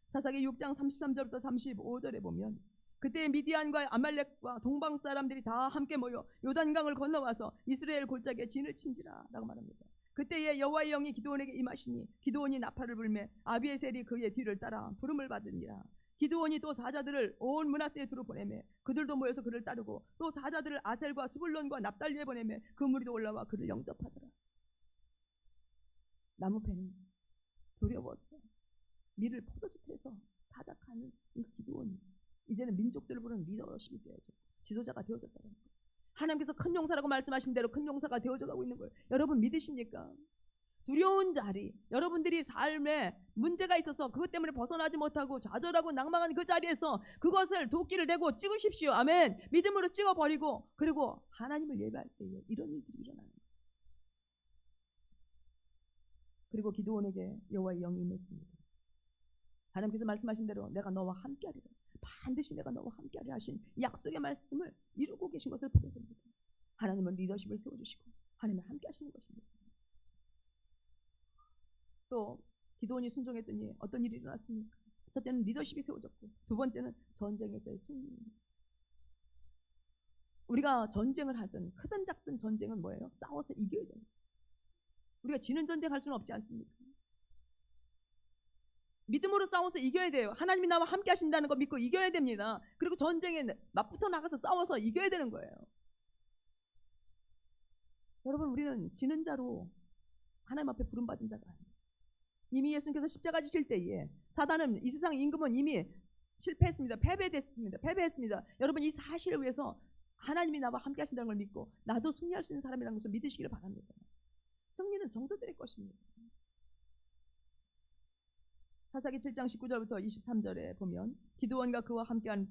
사사기 6장 33절부터 35절에 보면 그때 미디안과 아말렉과 동방 사람들이 다 함께 모여 요단강을 건너와서 이스라엘 골짜기에 진을 친지라 라고 말합니다. 그때에 여호와의 영이 기드온에게 임하시니 기드온이 나팔을 불매 아비에셀이 그의 뒤를 따라 부름을 받으니라. 기드온이 또 사자들을 온 므낫세에 두루 보내매 그들도 모여서 그를 따르고 또 사자들을 아셀과 스불론과 납달리에 보내매 그 무리도 올라와 그를 영접하더라. 나무패는 두려워서 밀을 포도주태에서 타작하는 이 기드온이 이제는 민족들을 부르는 리더십이 되어졌고 지도자가 되어졌다는 거예요. 하나님께서 큰 용사라고 말씀하신 대로 큰 용사가 되어져 가고 있는 거예요. 여러분 믿으십니까? 두려운 자리, 여러분들이 삶에 문제가 있어서 그것 때문에 벗어나지 못하고 좌절하고 낭망한 그 자리에서 그것을 도끼를 대고 찍으십시오. 아멘. 믿음으로 찍어버리고 그리고 하나님을 예배할 때에 이런 일들이 일어나는 거예요. 그리고 기드온에게 여호와의 영이 임했습니다. 하나님께서 말씀하신 대로 내가 너와 함께하리라. 반드시 내가 너와 함께하리라 하신 약속의 말씀을 이루고 계신 것을 보게 됩니다. 하나님은 리더십을 세워주시고 하나님은 함께하시는 것입니다. 또 기드온이 순종했더니 어떤 일이 일어났습니까? 첫째는 리더십이 세워졌고 두 번째는 전쟁에서의 승리입니다. 우리가 전쟁을 하든 크든 작든 전쟁은 뭐예요? 싸워서 이겨야 됩니다. 우리가 지는 전쟁 할 수는 없지 않습니까? 믿음으로 싸워서 이겨야 돼요. 하나님이 나와 함께 하신다는 거 믿고 이겨야 됩니다. 그리고 전쟁에 맞붙어 나가서 싸워서 이겨야 되는 거예요. 여러분 우리는 지는 자로 하나님 앞에 부름받은 자가 아니에요. 이미 예수님께서 십자가 지실 때에 사단은 이 세상 임금은 이미 실패했습니다. 패배했습니다. 여러분 이 사실을 위해서 하나님이 나와 함께 하신다는 걸 믿고 나도 승리할 수 있는 사람이라는 것을 믿으시기를 바랍니다. 승리는 성도들의 것입니다. 사사기 7장 19절부터 23절에 보면 기드온과 그와 함께한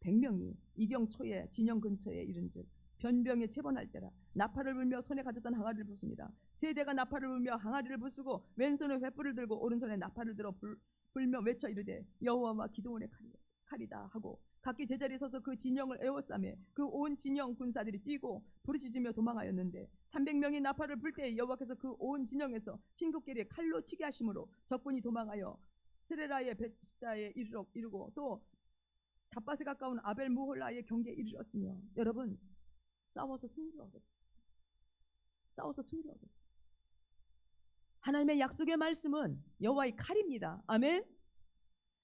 100명이 이경 초에 진영 근처에 이른즉 변병에 체번할 때라 나팔을 불며 손에 가졌던 항아리를 부수니라. 세대가 나팔을 불며 항아리를 부수고 왼손에 횃불을 들고 오른손에 나팔을 들어 불며 외쳐 이르되 여호와와 기드온의 칼이다 하고 각기 제자리에 서서 그 진영을 에워싸매 그 온 진영 군사들이 뛰고 부르짖으며 도망하였는데 300명이 나팔을 불 때에 여호와께서 그 온 진영에서 친구끼리 칼로 치게 하심으로 적군이 도망하여 스레라의 벳시다에 이르고 또 답밭에 가까운 아벨 무홀라의 경계에 이르렀으며 여러분 싸워서 승리를 얻었어요. 하나님의 약속의 말씀은 여호와의 칼입니다. 아멘.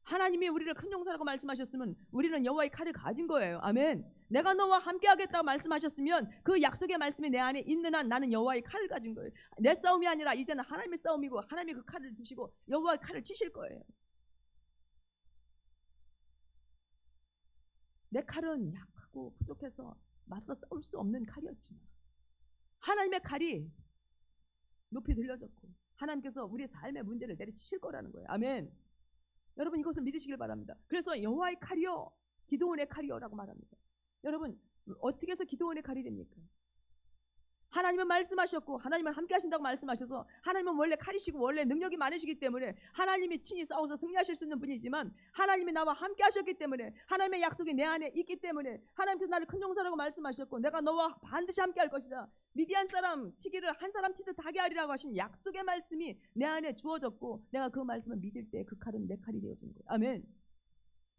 하나님이 우리를 큰 용사라고 말씀하셨으면 우리는 여호와의 칼을 가진 거예요. 아멘. 내가 너와 함께 하겠다고 말씀하셨으면 그 약속의 말씀이 내 안에 있는 한 나는 여호와의 칼을 가진 거예요. 내 싸움이 아니라 이제는 하나님의 싸움이고 하나님이 그 칼을 드시고 여호와의 칼을 치실 거예요. 내 칼은 약하고 부족해서 맞서 싸울 수 없는 칼이었지만 하나님의 칼이 높이 들려졌고 하나님께서 우리의 삶의 문제를 내리치실 거라는 거예요. 아멘. 여러분 이것을 믿으시길 바랍니다. 그래서 여호와의 칼이요 기드온의 칼이요 라고 말합니다. 여러분 어떻게 해서 기드온의 칼이 됩니까? 하나님은 말씀하셨고 하나님은 함께 하신다고 말씀하셔서 하나님은 원래 칼이시고 원래 능력이 많으시기 때문에 하나님이 친히 싸워서 승리하실 수 있는 분이지만 하나님이 나와 함께 하셨기 때문에 하나님의 약속이 내 안에 있기 때문에 하나님께서 나를 큰 용사라고 말씀하셨고 내가 너와 반드시 함께 할 것이다. 미디안 사람 치기를 한 사람 치듯 하게 하리라고 하신 약속의 말씀이 내 안에 주어졌고 내가 그 말씀을 믿을 때 그 칼은 내 칼이 되어지는 거예요. 아멘.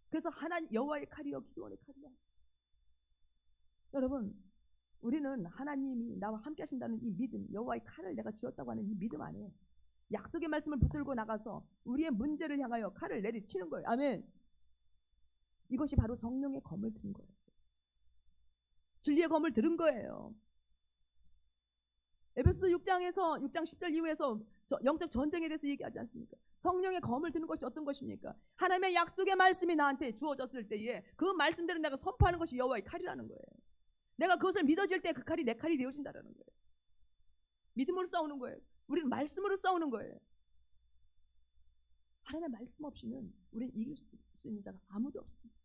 그래서 하나님 여호와의 칼이요 기드온의 칼이요. 여러분 우리는 하나님이 나와 함께 하신다는 이 믿음, 여호와의 칼을 내가 쥐었다고 하는 이 믿음 안에 약속의 말씀을 붙들고 나가서 우리의 문제를 향하여 칼을 내리치는 거예요. 아멘. 이것이 바로 성령의 검을 든 거예요. 진리의 검을 들은 거예요. 에베소서 6장에서 6장 10절 이후에서 영적 전쟁에 대해서 얘기하지 않습니까? 성령의 검을 드는 것이 어떤 것입니까? 하나님의 약속의 말씀이 나한테 주어졌을 때에 그 말씀대로 내가 선포하는 것이 여호와의 칼이라는 거예요. 내가 그것을 믿어질 때 그 칼이 내 칼이 되어진다는 거예요. 믿음으로 싸우는 거예요. 우리는 말씀으로 싸우는 거예요. 하나님의 말씀 없이는 우리는 이길 수 있는 자가 아무도 없습니다.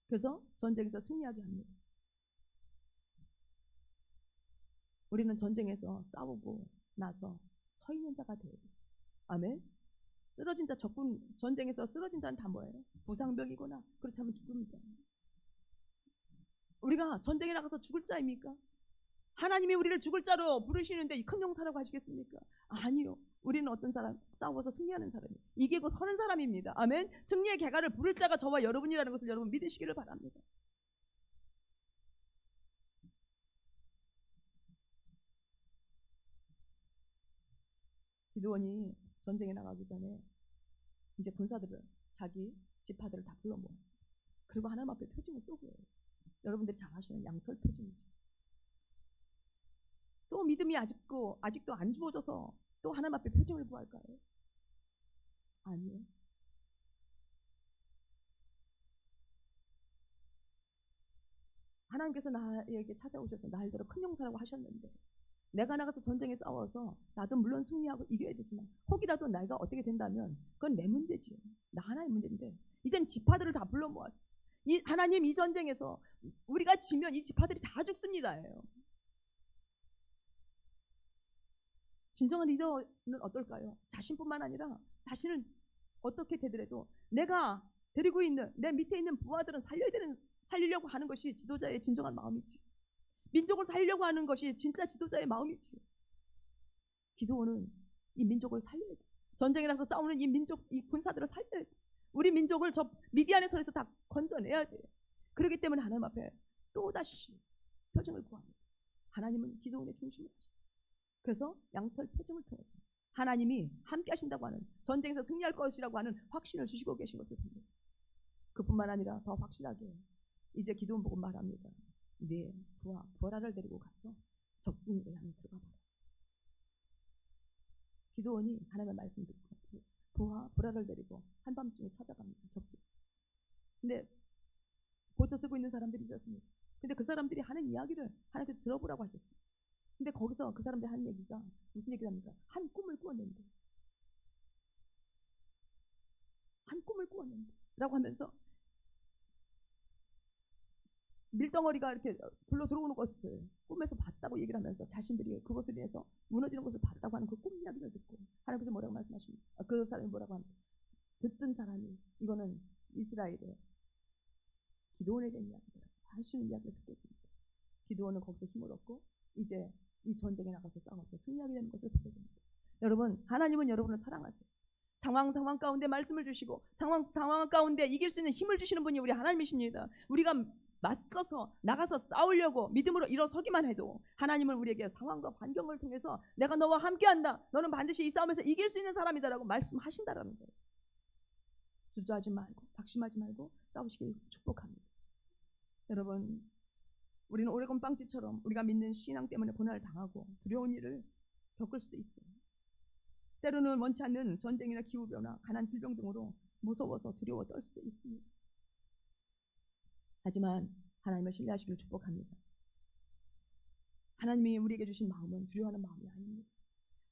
그래서 전쟁에서 승리하게 합니다. 우리는 전쟁에서 싸우고 나서 서 있는 자가 돼야 돼요. 아멘. 쓰러진 자, 적군 전쟁에서 쓰러진 자는 다 뭐예요? 부상병이거나 그렇지 않으면 죽은 자. 우리가 전쟁에 나가서 죽을 자입니까? 하나님이 우리를 죽을 자로 부르시는데 이 큰 용사라고 하시겠습니까? 아니요. 우리는 어떤 사람? 싸워서 승리하는 사람이에요. 이기고 서는 사람입니다. 아멘. 승리의 계가를 부를 자가 저와 여러분이라는 것을 여러분 믿으시기를 바랍니다. 기드온이 전쟁에 나가기 전에 이제 군사들을 자기 지파들을 다 불러 모았어요. 그리고 하나님 앞에 표징을 또 구해요. 여러분들이 잘 아시는 양털 표징이죠. 또 믿음이 아직도 안 주어져서 또 하나님 앞에 표징을 구할까요? 아니요. 하나님께서 나에게 찾아오셔서 날대로 큰 용사라고 하셨는데 내가 나가서 전쟁에 싸워서 나도 물론 승리하고 이겨야 되지만 혹이라도 내가 어떻게 된다면 그건 내 문제지요. 나 하나의 문제인데 이젠 지파들을 다 불러 모았어. 하나님 이 전쟁에서 우리가 지면 이 지파들이 다 죽습니다. 진정한 리더는 어떨까요? 자신뿐만 아니라 자신을 어떻게 되더라도 내가 데리고 있는 내 밑에 있는 부하들은 살리려고 하는 것이 지도자의 진정한 마음이지. 민족을 살리려고 하는 것이 진짜 지도자의 마음이지. 기드온은 이 민족을 살려야 돼. 전쟁에 나서 싸우는 이 민족, 이 군사들을 살려야 돼. 우리 민족을 저 미디안의 손에서 다 건져내야 돼. 그렇기 때문에 하나님 앞에 또다시 표징을 구합니다. 하나님은 기드온의 중심을 하셨어요. 그래서 양털 표징을 통해서 하나님이 함께 하신다고 하는 전쟁에서 승리할 것이라고 하는 확신을 주시고 계신 것을 봅니다. 그뿐만 아니라 더 확실하게 이제 기드온 보고 말합니다. 네 부하를 데리고 가서 적진으로 향해 들어가 봐라. 기드온이 하나님의 말씀 듣고 부하를 데리고 한밤중에 찾아갑니다. 적진. 근데 고쳐 쓰고 있는 사람들이 있었습니다. 근데 그 사람들이 하는 이야기를 하나님께 들어보라고 하셨어요. 근데 거기서 그 사람들이 하는 얘기가 무슨 얘기를 합니까? 한 꿈을 꾸었는데 라고 하면서 밀덩어리가 이렇게 굴러 들어오는 것을 꿈에서 봤다고 얘기를 하면서 자신들이 그것을 위해서 무너지는 것을 봤다고 하는 그 꿈 이야기를 듣고 하나님께서 뭐라고 말씀하십니까? 그 사람이 뭐라고 합니까? 듣던 사람이 이거는 이스라엘의 기드온에 대한 이야기다 하시는 이야기를 듣게 됩니다. 기드온은 거기서 힘을 얻고 이제 이 전쟁에 나가서 싸워서 승리하게 되는 것을 보게 됩니다. 여러분, 하나님은 여러분을 사랑하세요. 상황 가운데 말씀을 주시고 상황 가운데 이길 수 있는 힘을 주시는 분이 우리 하나님이십니다. 우리가 맞서서 나가서 싸우려고 믿음으로 일어서기만 해도 하나님은 우리에게 상황과 환경을 통해서 내가 너와 함께한다. 너는 반드시 이 싸움에서 이길 수 있는 사람이다라고 말씀하신다라는 거예요. 주저하지 말고 낙심하지 말고 싸우시길 축복합니다. 여러분, 우리는 오레곤 빵집처럼 우리가 믿는 신앙 때문에 고난을 당하고 두려운 일을 겪을 수도 있어요. 때로는 원치 않는 전쟁이나 기후변화, 가난, 질병 등으로 무서워서 두려워 떨 수도 있습니다. 하지만 하나님을 신뢰하시기를 축복합니다. 하나님이 우리에게 주신 마음은 두려워하는 마음이 아닙니다.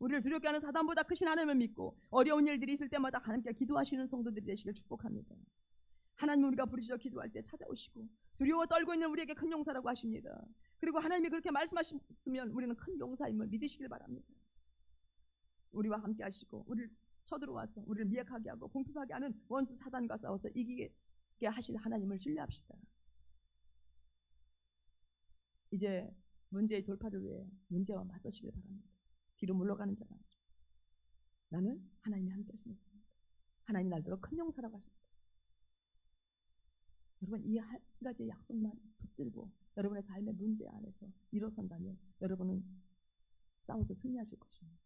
우리를 두렵게 하는 사단보다 크신 하나님을 믿고 어려운 일들이 있을 때마다 하나님께 기도하시는 성도들이 되시길 축복합니다. 하나님 우리가 부르짖어 기도할 때 찾아오시고 두려워 떨고 있는 우리에게 큰 용사라고 하십니다. 그리고 하나님이 그렇게 말씀하셨으면 우리는 큰 용사임을 믿으시길 바랍니다. 우리와 함께 하시고 우리를 쳐들어와서 우리를 미약하게 하고 궁핍하게 하는 원수 사단과 싸워서 이기게 하실 하나님을 신뢰합시다. 이제 문제의 돌파를 위해 문제와 맞서시길 바랍니다. 뒤로 물러가는 자가 아니죠. 나는 하나님이 함께 하시는 사람입니다. 하나님 날더러 큰 용사라고 하십니다. 여러분, 이 한 가지 약속만 붙들고 여러분의 삶의 문제 안에서 일어선다면 여러분은 싸워서 승리하실 것입니다.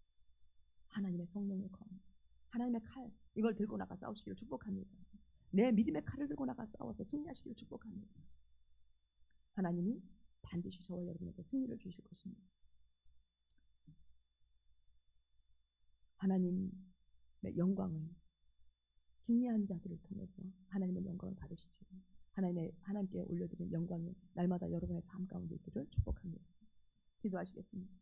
하나님의 성령의 검, 하나님의 칼, 이걸 들고 나가 싸우시기를 축복합니다. 내 믿음의 칼을 들고 나가 싸워서 승리하시기를 축복합니다. 하나님이 반드시 저와 여러분에게 승리를 주실 것입니다. 하나님의 영광을 승리한 자들을 통해서 하나님의 영광을 받으시죠. 하나님께 올려드린 영광이 날마다 여러분의 삶 가운데 있기를 축복합니다. 기도하시겠습니다.